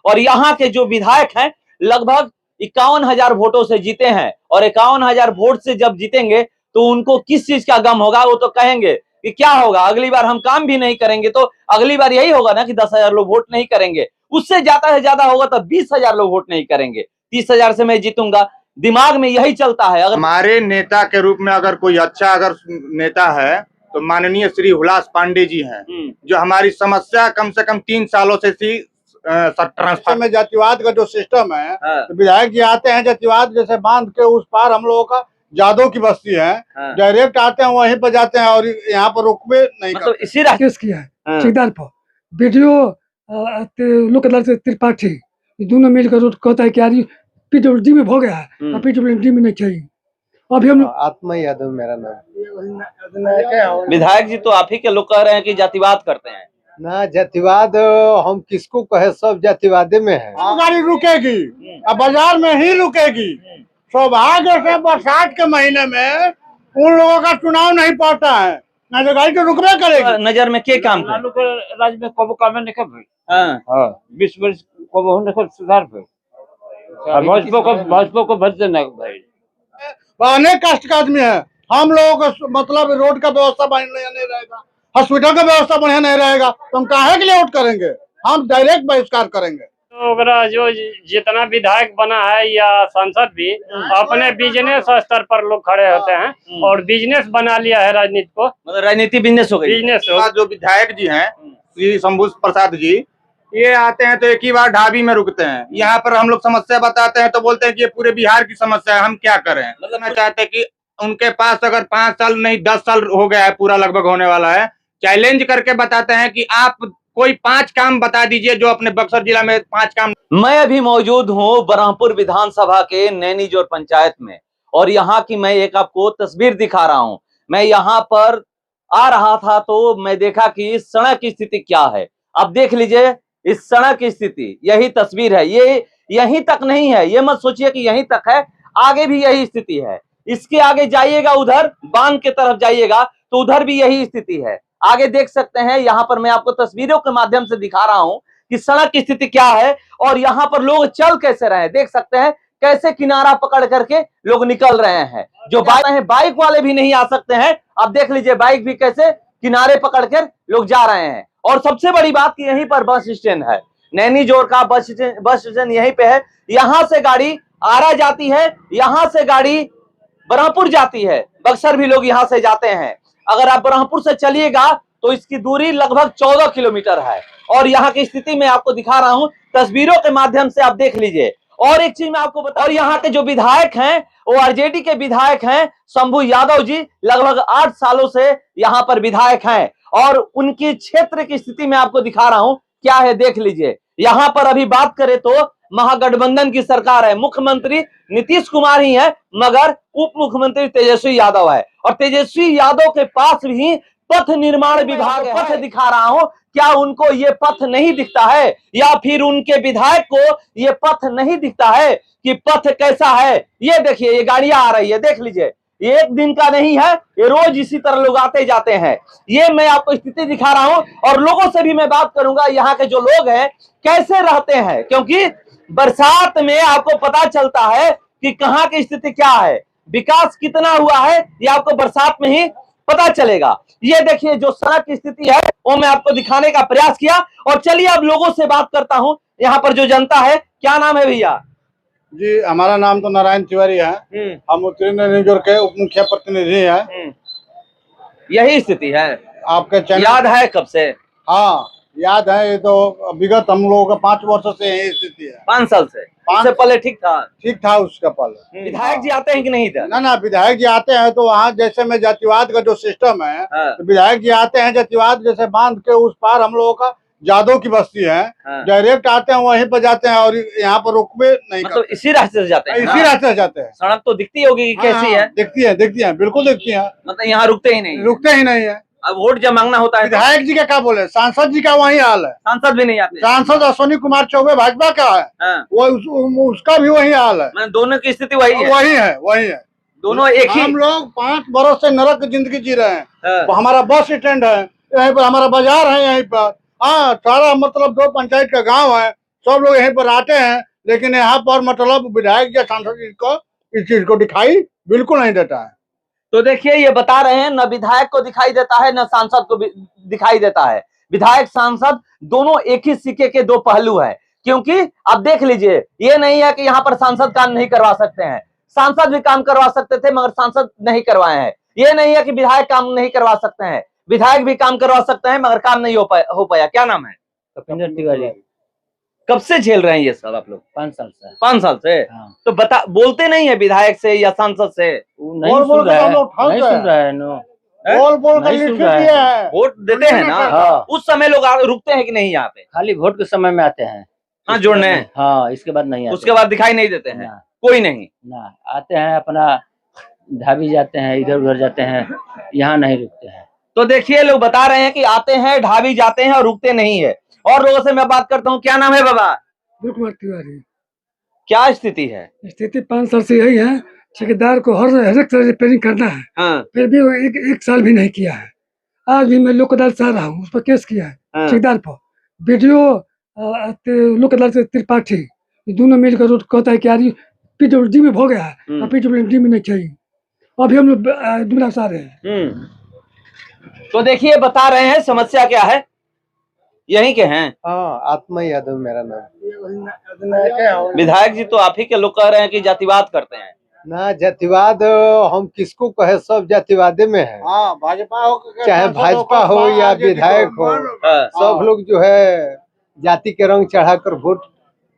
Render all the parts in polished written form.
और यहाँ के जो विधायक हैं लगभग 51,000 वोटों से जीते हैं, और 51,000 वोट से जब जीतेंगे तो उनको किस चीज का गम होगा। वो तो कहेंगे कि क्या होगा, अगली बार हम काम भी नहीं करेंगे तो अगली बार यही होगा ना कि 10,000 लोग वोट नहीं करेंगे, उससे ज्यादा से ज्यादा होगा तो 20,000 लोग वोट नहीं करेंगे, 30,000 से मैं जीतूंगा। दिमाग में यही चलता है। अगर हमारे नेता के रूप में अगर कोई अच्छा नेता है तो माननीय श्री हुलास पांडे जी हैं, जो हमारी समस्या कम से कम 3 सालों से थी ट्रांसफर में जातिवाद का जो सिस्टम है, तो विधायक जी आते हैं जातिवाद जैसे बांध के उस पार हम लोगों का जादव की बस्ती है, डायरेक्ट आते हैं वहीं पर जाते हैं और यहाँ पर रुकवे नहीं मतलब इसी केस किया है ठेकेदार पर वीडियो लोक अदालत त्रिपाठी दोनों मिलकर कहता है कि यार पीडब्ल्यूडी में हो गया है, पीडब्ल्यूडी में नहीं चाहिए। अभी हम आत्मा यादव मेरा नाम। विधायक जी तो आप ही के लोग कह रहे हैं कि जातिवाद करते हैं ना, जातिवाद हम किसको कहे, सब जातिवादे में है। गाड़ी रुकेगी अब बाजार में ही रुकेगी। सौभाग्य से बरसात के महीने में उन लोगों का चुनाव नहीं पड़ता है, ना तो गाड़ी तो रुकबे करेगी। नजर में के काम लालू के राज्य में कबो काम नहीं कर 20 वर्ष कबो नहीं कर सुधार पे भाजपा को भर देना भाई। अनेक कास्ट का आदमी है, हम लोगों को मतलब रोड का व्यवस्था बढ़िया नहीं रहेगा, हॉस्पिटल का व्यवस्था बढ़िया नहीं रहेगा तो हम काहे के लिए वोट करेंगे, हम डायरेक्ट बहिष्कार करेंगे। तो जो जितना विधायक बना है या सांसद भी अपने बिजनेस स्तर पर लोग खड़े होते हैं और बिजनेस बना लिया है राजनीति को, मतलब राजनीति बिजनेस हो गई। बिजनेस हो। जो विधायक जी हैं श्री शंभू प्रसाद जी, ये आते हैं तो एक ही बार ढाबी में रुकते हैं। यहाँ पर हम लोग समस्या बताते हैं तो बोलते हैं कि ये पूरे बिहार की समस्या है, हम क्या करें। मतलब मैं चाहते हैं कि उनके पास अगर 5 साल नहीं 10 साल हो गया है, पूरा लगभग होने वाला है, चैलेंज करके बताते हैं कि आप कोई 5 काम बता दीजिए जो अपने बक्सर जिला में 5 काम। मैं अभी मौजूद हूँ बरहमपुर विधानसभा के नैनीजोर पंचायत में, और यहाँ की मैं एक आपको तस्वीर दिखा रहा हूँ। मैं यहाँ पर आ रहा था तो मैं देखा कि इस सड़क की स्थिति क्या है। अब देख लीजिए इस सड़क की स्थिति, यही तस्वीर है। ये यहीं तक नहीं है, ये मत सोचिए कि यहीं तक है, आगे भी यही स्थिति है। इसके आगे जाइएगा, उधर बांध के तरफ जाइएगा तो उधर भी यही स्थिति है। आगे देख सकते हैं, यहाँ पर मैं आपको तस्वीरों के माध्यम से दिखा रहा हूं कि सड़क की स्थिति क्या है और यहाँ पर लोग चल कैसे रहे हैं। देख सकते हैं कैसे किनारा पकड़ करके लोग निकल रहे हैं। जो बाइक वाले भी नहीं आ सकते हैं। अब देख लीजिए बाइक भी कैसे किनारे पकड़ कर लोग जा रहे हैं। और सबसे बड़ी बात कि यहीं पर बस स्टैंड है, नैनीजोर का बस स्टैंड यहीं पे है। यहाँ से गाड़ी आरा जाती है, यहाँ से गाड़ी बरहमपुर जाती है, बक्सर भी लोग यहाँ से जाते हैं। अगर आप बरहमपुर से चलिएगा तो इसकी दूरी लगभग 14 किलोमीटर है। और यहाँ की स्थिति मैं आपको दिखा रहा हूँ तस्वीरों के माध्यम से, आप देख लीजिए। और एक चीज मैं आपको बता, और यहाँ के जो विधायक हैं वो आरजेडी के विधायक हैं शंभू यादव जी, लगभग 8 सालों से यहाँ पर विधायक हैं। और उनकी क्षेत्र की स्थिति मैं आपको दिखा रहा हूं क्या है, देख लीजिए। यहाँ पर अभी बात करें तो महागठबंधन की सरकार है, मुख्यमंत्री नीतीश कुमार ही है, मगर उप मुख्यमंत्री तेजस्वी यादव है। और तेजस्वी यादव के पास भी पथ निर्माण विभाग पथ दिखा रहा हूं, क्या उनको ये पथ नहीं दिखता है, या फिर उनके विधायक को ये पथ नहीं दिखता है कि पथ कैसा है। ये देखिए ये गाड़ियां आ रही है, देख लीजिए। ये एक दिन का नहीं है, ये रोज इसी तरह लोग आते जाते हैं। ये मैं आपको स्थिति दिखा रहा हूं और लोगों से भी मैं बात करूंगा यहाँ के जो लोग हैं कैसे रहते हैं, क्योंकि बरसात में आपको पता चलता है कि कहाँ की स्थिति क्या है, विकास कितना हुआ है, ये आपको बरसात में ही पता चलेगा। ये देखिए जो सड़क की स्थिति है वो मैं आपको दिखाने का प्रयास किया। और चलिए अब लोगों से बात करता हूं, यहाँ पर जो जनता है। क्या नाम है भैया जी? हमारा नाम तो नारायण तिवारी है, हम उत्तरी नैनीजोर के उप मुखिया प्रतिनिधि हैं। यही स्थिति है आपके चैनल याद है कब से? हाँ याद है, ये तो विगत हम लोगों का 5 वर्षों से यही स्थिति है। 5 साल से? उससे पहले ठीक था उसका पहले। विधायक जी आते हैं कि नहीं था? ना विधायक जी आते हैं तो वहाँ जैसे में जातिवाद का जो सिस्टम है, तो विधायक जी आते हैं जातिवाद जैसे बांध के उस पार हम लोगों का जादव की बस्ती है, डायरेक्ट आते हैं वहीं पर जाते हैं और यहाँ पर रुकवे नहीं। मतलब इसी रास्ते से जाते हैं? इसी रास्ते से जाते हैं। सड़क तो दिखती होगी कैसी है? दिखती है बिल्कुल दिखती है। मतलब यहाँ रुकते ही नहीं है। अब वोट जब मांगना होता है विधायक जी का क्या बोले, सांसद जी का वही हाल है। सांसद भी नहीं आते? सांसद अश्विनी कुमार चौबे भाजपा का है, वो उसका भी वही हाल है। मतलब दोनों की स्थिति वही है। दोनों एक ही। हम लोग 5 बरस से नरक की जिंदगी जी रहे हैं। हमारा बस स्टैंड है यहीं पर, हमारा बाजार है यहीं पर, हाँ सारा मतलब 2 पंचायत का गांव है, सब लोग यहीं पर आते हैं, लेकिन यहाँ पर मतलब विधायक या सांसद को इस चीज को दिखाई बिल्कुल नहीं देता है। तो देखिए ये बता रहे हैं, न विधायक को दिखाई देता है न सांसद को दिखाई देता है। विधायक सांसद दोनों एक ही सिक्के के दो पहलू है, क्योंकि आप देख लीजिए, ये नहीं है कि यहाँ पर सांसद काम नहीं करवा सकते हैं, सांसद भी काम करवा सकते थे मगर सांसद नहीं करवाए हैं। ये नहीं है कि विधायक काम नहीं करवा सकते हैं, विधायक भी काम करवा सकते हैं मगर काम नहीं हो पाया। क्या नाम है? कपिंदर तिवारी। कब से झेल रहे हैं ये सब आप लोग? 5 साल से। 5 साल से? हाँ। तो बोलते नहीं है विधायक से या सांसद से? नहीं सुन रहा है, नहीं सुन रहा है। नो बोल कर नहीं सुन लिखित रहा दिया है। है। वोट देते हैं ना? हाँ। उस समय लोग रुकते हैं कि नहीं यहाँ पे? खाली वोट के समय में आते हैं। हाँ, जोड़ने। हाँ, इसके बाद नहीं आते। उसके बाद दिखाई नहीं देते हैं? ना, कोई नहीं? ना, आते हैं अपना ढाबी जाते हैं, इधर उधर जाते हैं, यहाँ नहीं रुकते हैं। तो देखिए लोग बता रहे हैं कि आते हैं, ढाबी जाते हैं और रुकते नहीं है। और लोगों से मैं बात करता हूँ। क्या नाम है बाबा? कुमार तिवारी। क्या स्थिति है? स्थिति 5 साल से यही है, ठेकेदार को हर एक तरह रिपेयरिंग करना है, हाँ। फिर भी वो एक साल भी नहीं किया है। आज भी मैं लोक अदालत से आ रहा हूँ, उस पर केस किया है हाँ। ठेकेदार पर। वीडियो लोक अदालत से त्रिपाठी दोनों मिलकर रोज कहता है कि यार PWD में हो गया है, PWD में नहीं चाहिए। अभी हम लोग दुमला से आ रहे हैं। तो देखिए बता रहे हैं समस्या क्या है। यहीं के हैं? हाँ, आत्मा यादव मेरा नाम। विधायक जी तो आप ही के लोग कह रहे हैं कि जातिवाद करते हैं। ना, जातिवाद हम किसको कहे, सब जातिवादे में है। हाँ, भाजपा हो चाहे भाजपा हो या विधायक हो, सब लोग जो है जाति के रंग चढ़ाकर वोट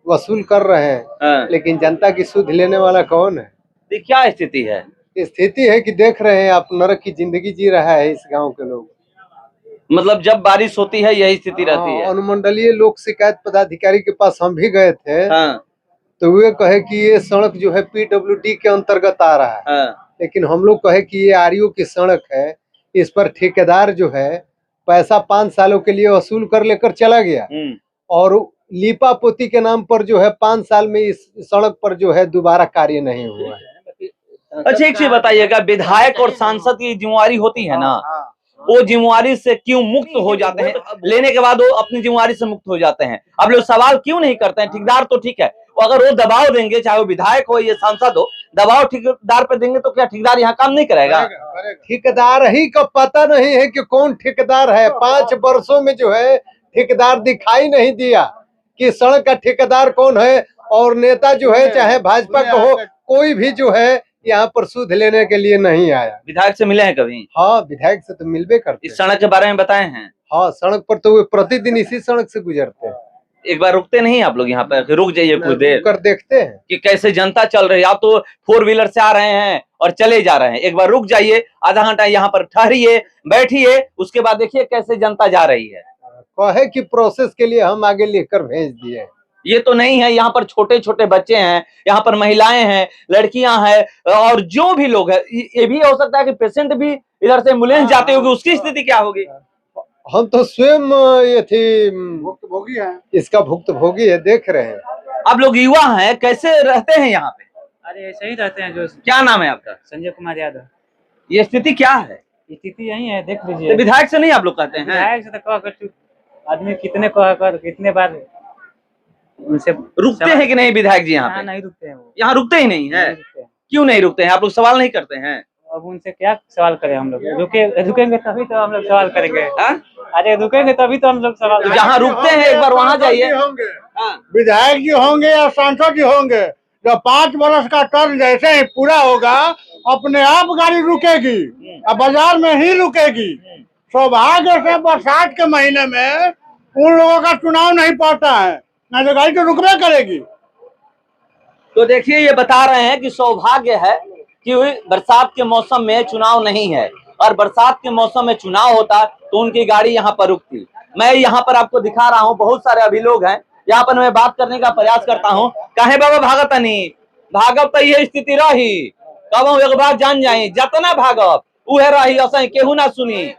वसूल कर रहे हैं। लेकिन जनता की सुध लेने वाला कौन है? तो क्या स्थिति है? स्थिति है कि देख रहे हैं आप, नरक की जिंदगी जी रहा है इस गांव के लोग। मतलब जब बारिश होती है यही स्थिति रहती है। अनुमंडलीय लोक शिकायत पदाधिकारी के पास हम भी गए थे। हाँ। तो वे कहे कि ये सड़क जो है PWD के अंतर्गत आ रहा है। हाँ। लेकिन हम लोग कहे कि ये REO की सड़क है, इस पर ठेकेदार जो है पैसा 5 सालों के लिए वसूल कर लेकर चला गया, और लीपा पोती के नाम पर जो है 5 साल में इस सड़क पर जो है दोबारा कार्य नहीं हुआ है। अच्छा एक चीज बताइएगा, विधायक और सांसद की जिम्मेवारी होती है ना, वो जिम्मेवारी से क्यों मुक्त हो जाते हैं? लेने के बाद वो अपनी जिम्मेवारी से मुक्त हो जाते हैं। अब लोग सवाल क्यों नहीं करते हैं? ठेकेदार तो ठीक है, अगर वो दबाव देंगे, चाहे वो विधायक हो या सांसद हो, दबाव ठेकेदार पे देंगे तो क्या ठेकेदार यहाँ काम नहीं करेगा? ठेकेदार ही का पता नहीं है कि कौन ठेकेदार है। 5 वर्षों में जो है ठेकेदार दिखाई नहीं दिया कि सड़क का ठेकेदार कौन है। और नेता जो है, चाहे भाजपा का हो, कोई भी जो है यहाँ पर सुध लेने के लिए नहीं आया। विधायक से मिले हैं कभी? हाँ, विधायक से तो मिलबे करते। इस सड़क के बारे में बताए हैं? हाँ, सड़क पर तो वे प्रतिदिन इसी सड़क से गुजरते हैं। एक बार रुकते नहीं आप लोग यहाँ पे? रुक जाइए कुछ देर, कर देखते हैं कि कैसे जनता चल रही है। आप तो 4 व्हीलर से आ रहे हैं और चले जा रहे हैं। एक बार रुक जाइए, आधा घंटा यहाँ पर ठहरिए, बैठिए, उसके बाद देखिए कैसे जनता जा रही है। कहे कि प्रोसेस के लिए हम आगे लिखकर भेज दिए। ये तो नहीं है, यहाँ पर छोटे छोटे बच्चे हैं, यहाँ पर महिलाएं हैं, लड़कियां हैं, और जो भी लोग हैं। ये भी हो सकता है कि पेशेंट भी इधर से एम्बुलेंस जाते होगी, उसकी स्थिति क्या होगी? हम तो स्वयं ये थी भुक्तभोगी है, इसका भुक्तभोगी है, देख रहे हैं। आप लोग युवा हैं, कैसे रहते हैं यहाँ पे? अरे ऐसे ही रहते हैं। जो क्या नाम है आपका? संजय कुमार यादव। ये स्थिति क्या है? स्थिति यही है, देख तो लीजिए। विधायक से नहीं आप लोग कहते हैं? विधायक से तो कह कर आदमी कितने बार उनसे रुकते हैं कि नहीं विधायक जी यहाँ पे? नहीं रुकते हैं वो। यहाँ रुकते ही नहीं है? नहीं रुकते हैं। क्यों नहीं रुकते हैं? आप लोग सवाल नहीं करते हैं? अब उनसे क्या सवाल करें हम लोग? रुकेंगे तभी तो हम लोग सवाल करेंगे। अरे रुकेंगे तभी तो हम लोग सवाल। तो जहाँ रुकते हैं एक बार वहाँ जाइए। विधायक जी होंगे या सांसद जी होंगे, जब 5 वर्ष का टर्म जैसे ही पूरा होगा, अपने आप गाड़ी रुकेगी और बाजार में ही रुकेगी। सौभाग्य से बरसात के महीने में उन लोगों का चुनाव नहीं पड़ता है, नहीं तो गाड़ी तो रुकने करेगी। तो देखिए ये बता रहे हैं कि सौभाग्य है कि बरसात के मौसम में चुनाव नहीं है, और बरसात के मौसम में चुनाव होता तो उनकी गाड़ी यहाँ पर रुकती। मैं यहाँ पर आपको दिखा रहा हूँ, बहुत सारे अभी लोग हैं यहाँ पर। मैं बात करने का प्रयास करता हूँ। काहे बाबा भागत नहीं? भागव तो ये स्थिति रही, कब एक बार जान जाए, जतना भागव उहे रही, असं केहू ना सुनी।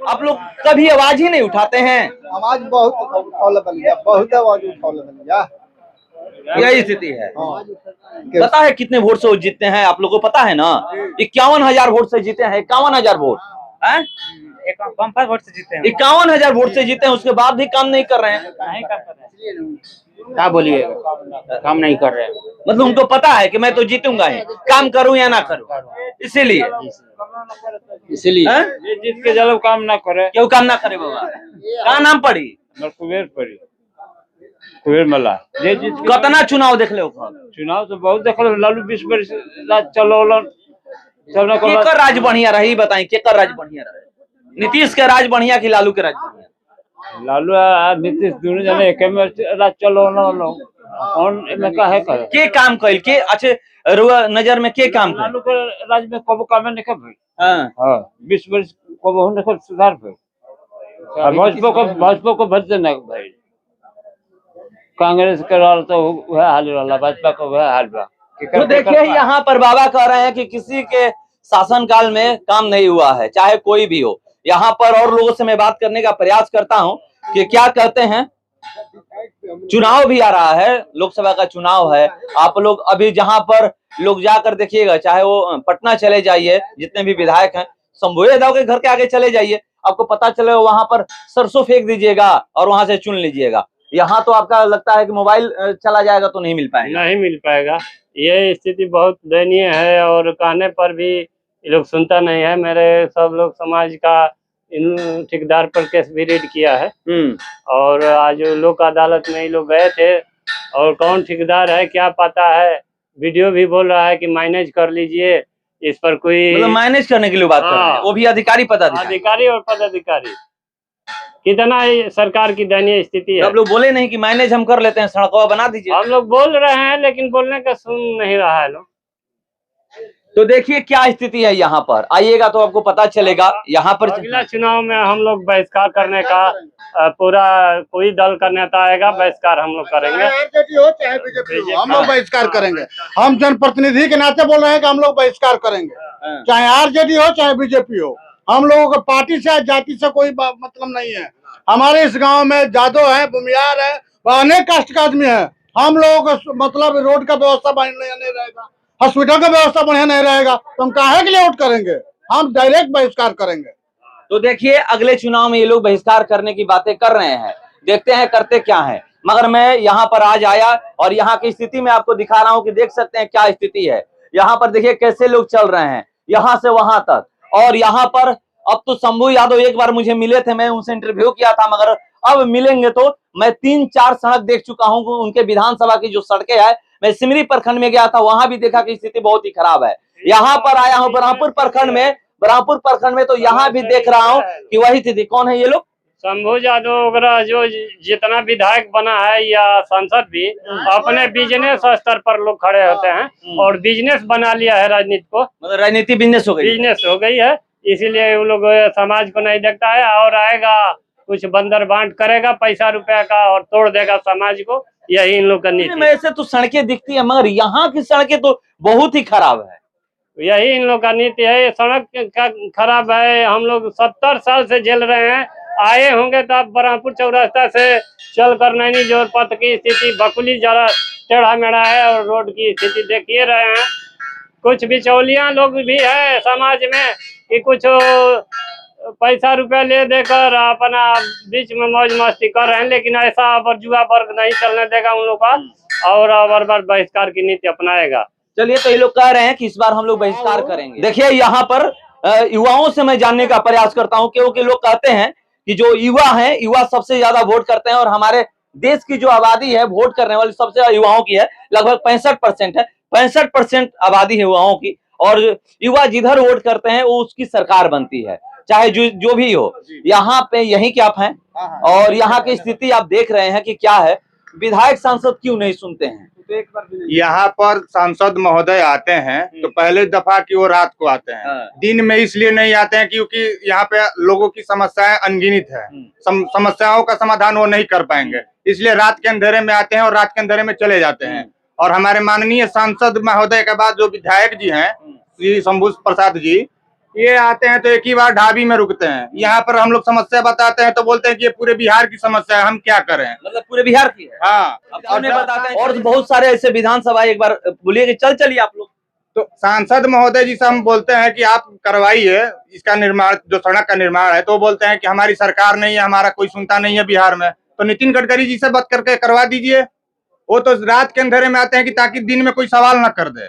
आप लोग कभी आवाज ही नहीं उठाते हैं? आवाज बहुत आवाज उठा। यही स्थिति है। पता है कितने वोट से वो जीतते हैं? आप लोगों को पता है ना? 51,000 वोट से जीते हैं। 51,000 वोट है? एक बम्पर वोट से जीते हैं। 51,000 वोट से जीते हैं, उसके बाद भी काम नहीं कर रहे हैं। नहीं कर रहे हैं। क्या बोलिए, काम नहीं कर रहे हैं। मतलब उनको पता है कि मैं तो जीतूंगा ही, काम करूं या ना करूं, इसीलिए हैं? ये जीत के जब काम ना करे, क्यों काम ना करे बाबा? क्या नाम पड़ी? कुबेर पड़ी, कुबेर मला। ये जीत के कितना चुनाव देख ले चुनाव तो बहुत देखल, लालू 20 वर्ष राज चलो केकर राज बढ़िया रही, बताई केकर राज बढ़िया रहे? नीतीश के राज बढ़िया कि लालू के राज बढ़िया? लालू और नीतीश दोनों जने एक में राज चलो कौन में का है करे के काम कैल के अच्छे रुआ नजर में के काम लालू के राज में कबो काम नहीं कर भाई। हाँ। हां 20 वर्ष कबो नहीं कर सुधार भाई। और भाजपा को भर देना भाई। कांग्रेस के राल तो वह हाल वाला, भाजपा को वह हाल बा। तो देखिए यहाँ पर बाबा कह रहे हैं कि किसी के शासनकाल में काम नहीं हुआ है, चाहे कोई भी हो। यहाँ पर और लोगों से मैं बात करने का प्रयास करता हूँ कि क्या कहते हैं। चुनाव भी आ रहा है, लोकसभा का चुनाव है। आप लोग अभी जहां पर लोग जाकर देखिएगा, चाहे वो पटना चले जाइए, जितने भी विधायक हैं, शंभू यादव के घर के आगे चले जाइए, आपको पता चले वहां पर सरसों फेंक दीजिएगा और वहां से चुन लीजिएगा। यहाँ तो आपका लगता है कि मोबाइल चला जाएगा तो नहीं मिल पाएगा। नहीं मिल पाएगा। ये स्थिति बहुत दयनीय है और कहने पर भी ये लोग सुनता नहीं है। मेरे सब लोग समाज का इन ठेकेदार पर केस भी रेड किया है और आज लोक अदालत में ये लोग गए थे और कौन ठेकेदार है क्या पता है। वीडियो भी बोल रहा है कि मैनेज कर लीजिए, इस पर कोई मतलब मैनेज करने के लिए बात कर रहे हैं, वो भी अधिकारी अधिकारी और पदाधिकारी। कितना सरकार की दयनीय स्थिति है। आप लोग बोले नहीं कि मैनेज हम कर लेते हैं, सड़कों बना दीजिए। हम लोग बोल रहे हैं लेकिन बोलने का सुन नहीं रहा है लोग। तो देखिए क्या स्थिति है यहाँ पर, आइएगा तो आपको पता चलेगा। यहाँ पर अगला चुनाव में हम लोग बहिष्कार करने का पूरा कोई दल का नेता आएगा, बहिष्कार हम लोग करेंगे। आरजेडी हो चाहे बीजेपी हो, हम लोग बहिष्कार करेंगे। हम जनप्रतिनिधि के नाते बोल रहे हैं कि हम लोग बहिष्कार करेंगे, चाहे आरजेडी हो चाहे बीजेपी हो। हम लोगों को पार्टी से जाति से कोई मतलब नहीं है। हमारे इस गांव में जादव है, भूमियार है, अनेक कास्ट का आदमी है। हम लोगों को मतलब रोड का व्यवस्था बढ़िया नहीं रहेगा, हॉस्पिटल का व्यवस्था बढ़िया नहीं रहेगा, तो हम काहे के लिए वोट करेंगे? हम डायरेक्ट बहिष्कार करेंगे। तो देखिए अगले चुनाव में ये लोग बहिष्कार करने की बातें कर रहे हैं, देखते हैं करते क्या है। मगर मैं यहाँ पर आज आया और यहाँ की स्थिति में आपको दिखा रहा हूँ कि देख सकते हैं क्या स्थिति है। यहाँ पर देखिए कैसे लोग चल रहे हैं यहाँ से वहां तक। और यहाँ पर अब तो शंभू यादव एक बार मुझे मिले थे, मैं उनसे इंटरव्यू किया था, मगर अब मिलेंगे तो मैं 3-4 सड़क देख चुका हूँ। उनके विधानसभा की जो सड़कें हैं, मैं सिमरी प्रखंड में गया था, वहां भी देखा कि स्थिति बहुत ही खराब है। यहाँ पर आया हूँ बरामपुर प्रखंड में, तो यहाँ भी देख रहा हूँ कि वही स्थिति। कौन है ये लोग? शंभू यादव वगैरह जो जितना विधायक बना है या सांसद भी अपने बिजनेस स्तर पर लोग खड़े होते हैं और बिजनेस बना लिया है राजनीति को। मतलब राजनीति बिजनेस हो गई है, इसीलिए वो लोग समाज को नहीं देखता है और आएगा कुछ बंदर बांट करेगा पैसा रुपया का और तोड़ देगा समाज को। यही इन लोग का नीति। ऐसे तो सड़कें दिखती है मगर यहाँ की सड़कें तो बहुत ही खराब है। यही इन लोग का नीति है। ये सड़क का खराब है। हम लोग 70 साल से झेल रहे हैं। आए होंगे तो आप बरामपुर चौरास्ता से चल कर नैनी जोर पथ की स्थिति बकुली जरा टेढ़ा मेढ़ा है और रोड की स्थिति देखिए रहे हैं। कुछ बिचौलियां लोग भी है समाज में कि कुछ पैसा रुपया ले देकर अपना बीच में मौज मस्ती कर रहे हैं, लेकिन ऐसा जुआ वर्ग नहीं चलने देगा उन लोग का और बार बहिष्कार की नीति अपनाएगा। चलिए, तो ये लोग कह रहे हैं कि इस बार हम लोग बहिष्कार करेंगे। देखिए यहाँ पर युवाओं से मैं जानने का प्रयास करता हूँ, क्योंकि लोग कहते हैं कि जो युवा हैं, युवा सबसे ज्यादा वोट करते हैं और हमारे देश की जो आबादी है वोट करने वाली सबसे ज्यादा युवाओं की है, लगभग 65% है। 65% आबादी है युवाओं की, और युवा जिधर वोट करते हैं वो उसकी सरकार बनती है, चाहे जो भी हो। यहाँ पे यही क्या आप हैं और यहाँ की स्थिति आप देख रहे हैं कि क्या है। विधायक सांसद क्यों नहीं सुनते हैं? यहाँ पर सांसद महोदय आते हैं तो पहले दफा की वो रात को आते हैं। दिन में इसलिए नहीं आते हैं क्योंकि यहाँ पे लोगों की समस्याएं अनगिनत है, समस्याओं का समाधान वो नहीं कर पाएंगे, इसलिए रात के अंधेरे में आते हैं और रात के अंधेरे में चले जाते हैं। और हमारे माननीय सांसद महोदय के बाद जो विधायक जी हैं श्री शंभू प्रसाद जी, ये आते हैं तो एक ही बार ढाबी में रुकते हैं। यहाँ पर हम लोग समस्या बताते हैं तो बोलते हैं कि ये पूरे बिहार की समस्या है, हम क्या करें। मतलब पूरे बिहार की है। हाँ, बताते हैं। और बहुत सारे ऐसे विधानसभा, एक बार बोलिए कि चलिए आप लोग। तो सांसद महोदय जी से हम बोलते हैं कि आप करवाइए इसका निर्माण, जो सड़क का निर्माण है, तो वो बोलते हैं कि हमारी सरकार नहीं है, हमारा कोई सुनता नहीं है बिहार में। तो नितिन गडकरी जी से बात करके करवा दीजिए। वो तो रात के अंधेरे में आते हैं कि ताकि दिन में कोई सवाल ना कर दे।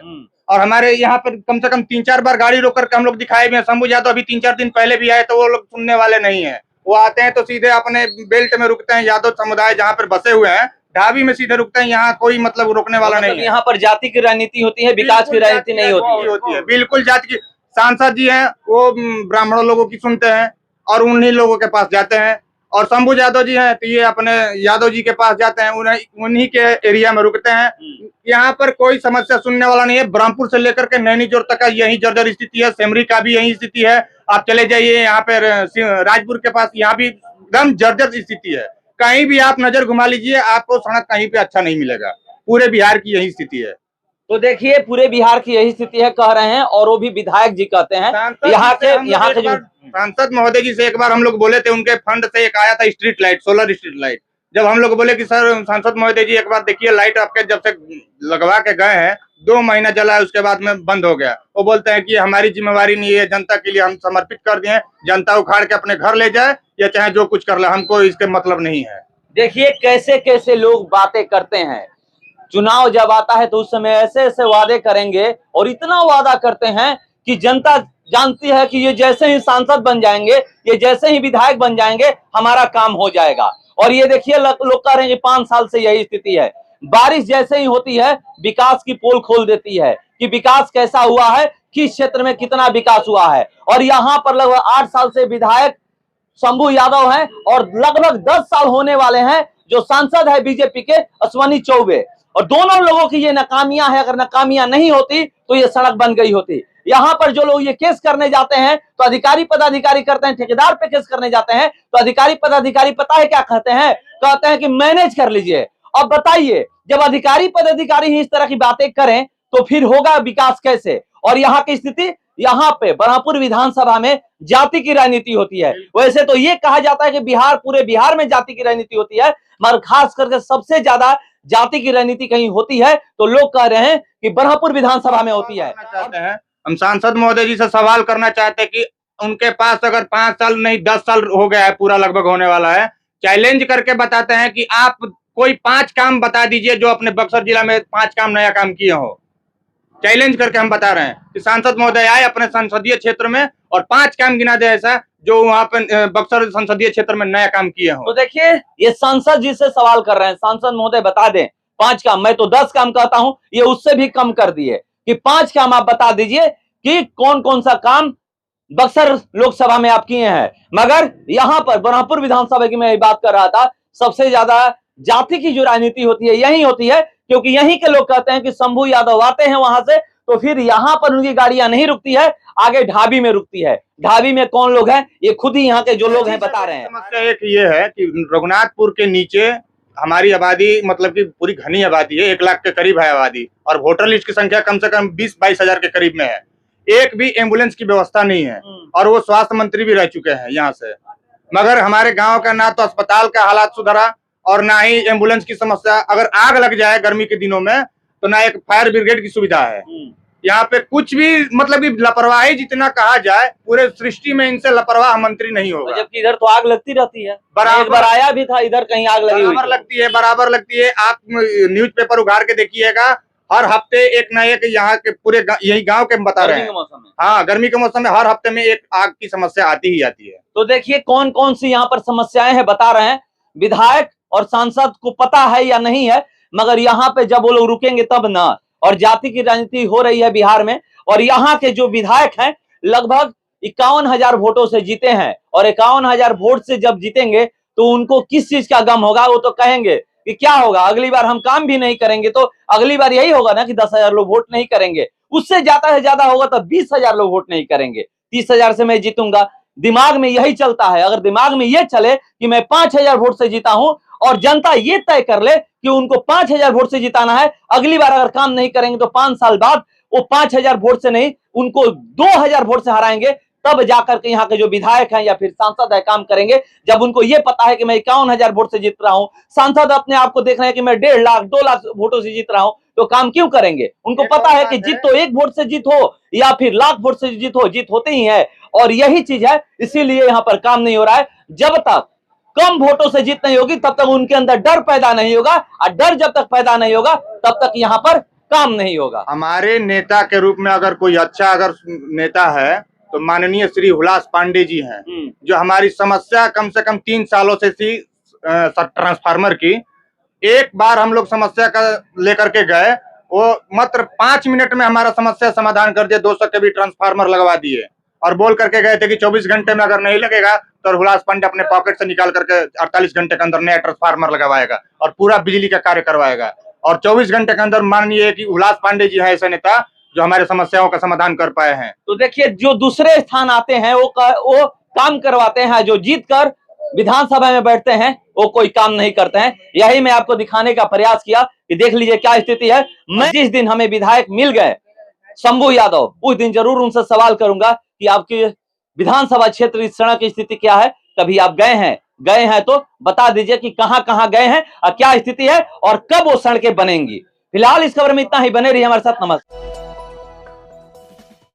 और हमारे यहाँ पर कम से कम 3-4 बार गाड़ी रोक करके हम लोग दिखाए भी हैं। शंभू यादव अभी 3-4 दिन पहले भी आए, तो वो लोग सुनने वाले नहीं है। वो आते हैं तो सीधे अपने बेल्ट में रुकते हैं। यादव समुदाय जहाँ पर बसे हुए हैं ढाबी में सीधे रुकते हैं। यहाँ कोई मतलब रोकने वाला नहीं है। यहाँ पर जाति की राजनीति होती है, विकास की राजनीति नहीं होती है। बिल्कुल जाति की। सांसद जी हैं वो ब्राह्मणों लोगों की सुनते हैं और उन्हीं लोगों के पास जाते हैं। और शंभू यादव जी हैं तो ये अपने यादव जी के पास जाते हैं, उन्हीं के एरिया में रुकते हैं। यहाँ पर कोई समस्या सुनने वाला नहीं है। ब्रह्मपुर से लेकर के नैनीजोर तक का यही जर्जर स्थिति है। सेमरी का भी यही स्थिति है। आप चले जाइए यहाँ पे राजपुर के पास, यहाँ भी एकदम जर्जर स्थिति है। कहीं भी आप नजर घुमा लीजिए, आपको सड़क कहीं पे अच्छा नहीं मिलेगा। पूरे बिहार की यही स्थिति है। तो देखिए पूरे बिहार की यही स्थिति है कह रहे हैं, और वो भी विधायक जी कहते हैं। यहाँ के जो सांसद महोदय जी से एक बार हम लोग बोले थे, उनके फंड से एक आया था street light, solar street light. जब हम लोग बोले कि सर सांसद महोदय जी एक बार देखिए लाइट आपके जब से लगवा के गए हैं 2 महीना जला है, उसके बाद में बंद हो गया। वो बोलते हैं कि हमारी जिम्मेवारी नहीं है, जनता के लिए हम समर्पित कर दिए। जनता उखाड़ के अपने घर ले जाए या चाहे जो कुछ कर ले, हमको इसके मतलब नहीं है। देखिए कैसे कैसे लोग बातें करते हैं। चुनाव जब आता है तो उस समय ऐसे ऐसे वादे करेंगे और इतना वादा करते हैं कि जनता जानती है कि ये जैसे ही सांसद बन जाएंगे, ये जैसे ही विधायक बन जाएंगे, हमारा काम हो जाएगा। और ये देखिए लोग कह रहे हैं कि 5 साल से यही स्थिति है। बारिश जैसे ही होती है विकास की पोल खोल देती है कि विकास कैसा हुआ है, किस क्षेत्र में कितना विकास हुआ है। और यहाँ पर लगभग 8 साल से विधायक शंभू यादव हैं और लगभग 10 साल होने वाले हैं जो सांसद है बीजेपी के अश्वनी चौबे। और दोनों लोगों की ये नाकामियां है। अगर नाकामियां नहीं होती तो ये सड़क बन गई होती। यहाँ पर जो लोग ये केस करने जाते हैं तो अधिकारी पदाधिकारी करते हैं, ठेकेदार पे केस करने जाते हैं तो अधिकारी पदाधिकारी पता है क्या कहते हैं? कहते हैं कि मैनेज कर लीजिए। अब बताइए जब अधिकारी पदाधिकारी ही इस तरह की बातें करें तो फिर होगा विकास कैसे? और यहाँ की स्थिति, यहाँ पे ब्रह्मपुर विधानसभा में जाति की राजनीति होती है। वैसे तो ये कहा जाता है कि पूरे बिहार में जाति की राजनीति होती है, मगर खास करके सबसे ज्यादा जाति की राजनीति कहीं होती है तो लोग कह रहे हैं कि ब्रह्मपुर विधानसभा में होती है। हम सांसद महोदय जी से सवाल करना चाहते हैं कि उनके पास अगर 5 साल नहीं 10 साल हो गया है, पूरा लगभग होने वाला है, चैलेंज करके बताते हैं कि आप कोई 5 काम बता दीजिए जो अपने बक्सर जिला में 5 काम नया काम किए हो। चैलेंज करके हम बता रहे हैं कि सांसद महोदय आए अपने संसदीय क्षेत्र में और 5 काम गिना दे ऐसा जो वहाँ पे बक्सर संसदीय क्षेत्र में नया काम किए हो। तो देखिए ये सांसद जी से सवाल कर रहे हैं, सांसद महोदय बता दें 5 काम। मैं तो 10 काम कहता हूं, ये उससे भी कम कर दिए कि 5 काम आप बता दीजिए कि कौन कौन सा काम बक्सर लोकसभा में आप किए हैं। मगर यहाँ पर ब्रह्मपुर विधानसभा की मैं बात कर रहा था, सबसे ज्यादा जाति की जो राजनीति होती है यही होती है, क्योंकि यहीं के लोग कहते हैं कि शंभू यादव आते हैं वहां से तो फिर यहाँ पर उनकी गाड़ियां नहीं रुकती है, आगे ढाबी में रुकती है। ढाबी में कौन लोग हैं? ये खुद ही यहाँ के जो लोग हैं बता रहे हैं। समस्या एक ये है कि रघुनाथपुर के नीचे हमारी आबादी मतलब कि पूरी घनी आबादी है, 1 लाख के करीब है आबादी, और वोटर लिस्ट की संख्या कम से कम 20-22 हजार के करीब में है। एक भी एम्बुलेंस की व्यवस्था नहीं है और वो स्वास्थ्य मंत्री भी रह चुके हैं यहाँ से। मगर हमारे गाँव का ना तो अस्पताल का हालात सुधरा और ना ही एम्बुलेंस की समस्या। अगर आग लग जाए गर्मी के दिनों में तो ना एक फायर ब्रिगेड की सुविधा है। यहाँ पे कुछ भी मतलब कि लापरवाही जितना कहा जाए, पूरे सृष्टि में इनसे लापरवाह मंत्री नहीं होगा। जबकि इधर तो आग लगती रहती है, एक बार आया भी था इधर कहीं आग लगी हुई बराबर लगती है। आप न्यूज़पेपर उघाड़ के देखिएगा, हर हफ्ते एक न एक यहाँ के पूरे यही गांव के बता रहे हैं। हाँ, गर्मी के मौसम में हर हफ्ते में एक आग की समस्या आती ही आती है। तो देखिए कौन कौन सी यहाँ पर समस्याएं हैं बता रहे हैं। विधायक और सांसद को पता है या नहीं है, मगर यहाँ पे जब वो लोग रुकेंगे तब ना। और जाति की राजनीति हो रही है बिहार में, और यहाँ के जो विधायक हैं लगभग 51,000 वोटों से जीते हैं, और 51,000 वोट से जब जीतेंगे तो उनको किस चीज का गम होगा? वो तो कहेंगे कि क्या होगा, अगली बार हम काम भी नहीं करेंगे तो अगली बार यही होगा ना कि 10,000 लोग वोट नहीं करेंगे। उससे ज्यादा से ज्यादा होगा तो 20,000 लोग वोट नहीं करेंगे। 30,000 से मैं जीतूंगा, दिमाग में यही चलता है। अगर दिमाग में ये चले कि मैं 5,000 वोट से जीता हूं और जनता ये तय कर ले कि उनको 5,000 वोट से जिताना है, अगली बार अगर काम नहीं करेंगे तो 5 साल बाद वो 5,000 वोट से नहीं उनको 2,000 वोट से हराएंगे, तब जाकर के यहाँ के जो विधायक हैं या फिर सांसद है काम करेंगे। जब उनको ये पता है कि मैं 51,000 वोट से जीत रहा हूँ, सांसद अपने आप को देख रहे हैं कि मैं 1.5 लाख 2 लाख वोटों से जीत रहा हूँ, तो काम क्यों करेंगे? उनको पता है कि जीत तो 1 वोट से जीत हो या फिर लाख वोट से जीत हो, जीत होते ही है। और यही चीज है, इसीलिए यहाँ पर काम नहीं हो रहा है। जब तक कम वोटों से जीत नहीं होगी तब तक उनके अंदर डर पैदा नहीं होगा, और डर जब तक पैदा नहीं होगा तब तक यहाँ पर काम नहीं होगा। हमारे नेता के रूप में अगर कोई अच्छा अगर नेता है तो माननीय श्री हुलास पांडे जी हैं, जो हमारी समस्या कम से कम 3 सालों से थी ट्रांसफार्मर की। एक बार हम लोग समस्या का लेकर के गए, वो मात्र 5 मिनट में हमारा समस्या समाधान कर दिया, 200 के भी ट्रांसफार्मर लगवा दिए और बोल करके गए थे कि 24 घंटे में अगर नहीं लगेगा तो हुलास पांडे अपने पॉकेट से निकाल करके 48 घंटे के अंदर नया ट्रांसफार्मर लगवाएगा और पूरा बिजली का कार्य करवाएगा। और 24 घंटे के अंदर माननीय कि हुलास पांडे जी हैं ऐसे नेता जो हमारे समस्याओं का समाधान कर पाए हैं। तो देखिए, जो दूसरे स्थान आते हैं वो काम करवाते हैं, जो जीत कर विधानसभा में बैठते हैं वो कोई काम नहीं करते हैं। यही मैं आपको दिखाने का प्रयास किया कि देख लीजिए क्या स्थिति है। मैं जिस दिन हमें विधायक मिल गए शंभू यादव, उस दिन जरूर उनसे सवाल करूंगा कि आपकी विधानसभा क्षेत्र की सड़क की स्थिति क्या है। कभी आप गए हैं तो बता दीजिए कि कहां गए हैं और क्या स्थिति है और कब वो सड़कें बनेंगी। फिलहाल इस खबर में इतना ही। बने रहिए हमारे साथ। नमस्कार।